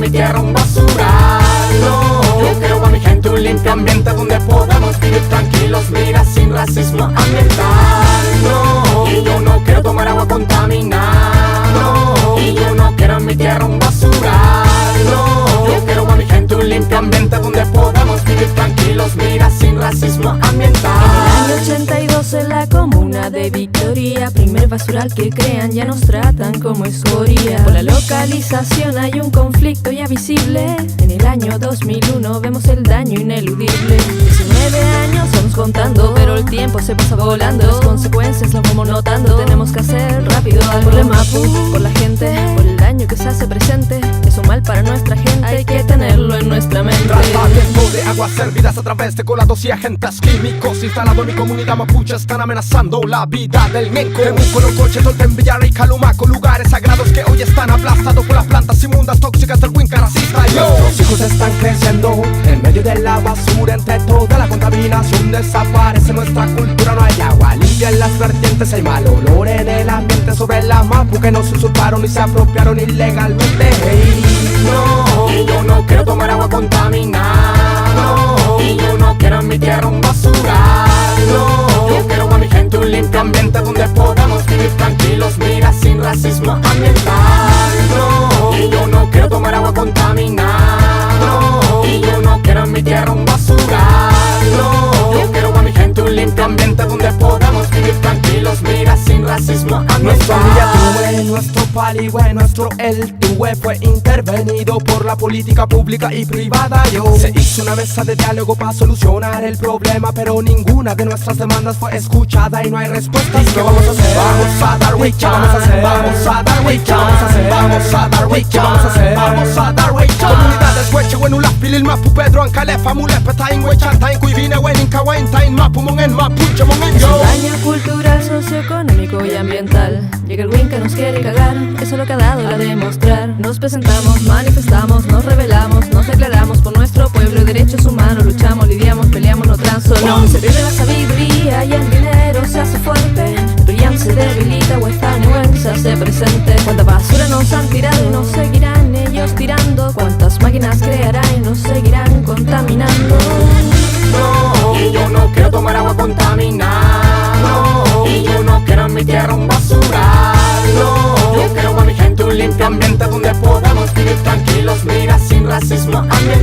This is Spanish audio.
mi tierra un basural. Yo quiero a mi gente un limpio ambiente donde podamos vivir tranquilos, mira, sin racismo ambiental. Y yo no quiero tomar agua contaminada. Y yo no quiero en mi tierra un basural. Yo quiero a mi gente un limpio ambiente donde podamos vivir tranquilos, mira, sin racismo ambiental. En el año 82 en la comuna de Victoria, primer basural que crean, ya nos tratan como escoria. Por la localización hay un conflicto ya visible. En el año 2001 vemos el daño ineludible. 19 años vamos contando, pero el tiempo se pasa volando. Las consecuencias las vamos notando, tenemos que hacer rápido algo. Por la Mapu, por la gente, por el daño que se hace presente. Es un mal para nuestra gente, hay que tenerlo en nuestra mente. Tratamiento de aguas servidas a través de colados y agentes químicos instalado en mi comunidad mapuche están amenazando la vida del Ñenco. Temuco, Loncoche, Tolten, Villarrica, Lumaco, lugares sagrados que hoy están aplastados por las plantas inmundas tóxicas del Huinca racista. Nuestros hijos están creciendo en medio de la basura, entre toda la contaminación desaparece nuestra cultura. No hay agua limpia en las vertientes, hay mal olor en el ambiente sobre la Mapu que nos usurparon y se apropiaron ilegalmente. Y yo no quiero tomar agua contaminada. Y yo no quiero en mi tierra un basural. Yo quiero a mi gente un limpio ambiente donde podamos vivir tranquilos, mira, sin racismo ambiental. Y yo no quiero tomar agua contaminada. Y yo no quiero en mi tierra un basural. Yo quiero a mi gente un limpio ambiente donde podamos vivir tranquilos, mira, sin racismo ambiental. Nuestro Villatue, nuestro Paligüe, nuestro El Tue fue intervenido por la política pública y privada. Se hizo una mesa de diálogo para solucionar el problema, pero ninguna de nuestras demandas fue escuchada y no hay respuestas. ¿Qué vamos a hacer? Vamos a dar wicha, vamos a hacer, vamos a dar wicha, vamos a hacer, vamos a dar wicha, vamos a hacer, vamos a dar wicha. Comunidades hueche, huenulas, pilil, mapu, pedro, ancalefa, mulepe, tain, huechantain, cuivine, huenin, kawain, tain, mapu, mongen, mapuche, mongen, yo. Daño cultural, socioeconómico y ambiental. Llega el Huinca, nos quiere cagar, eso es lo que ha dado a demostrar. Nos presentamos, manifestamos, nos rebelamos, nos declaramos por nuestro pueblo, derechos humanos, luchamos, lidiamos, peleamos, no transonamos. Se pierde la sabiduría y el dinero se hace fuerte. El brillante se debilita o esta nivel se hace presente. Cuánta basura nos han tirado y nos seguirán ellos tirando. Cuántas máquinas crearán y nos seguirán contaminando. Y yo no quiero tomar agua contaminada. Y yo no quiero en mi tierra un basural. Yo quiero a mi gente un limpio ambiente donde podamos vivir tranquilos, mira, sin racismo ambiental.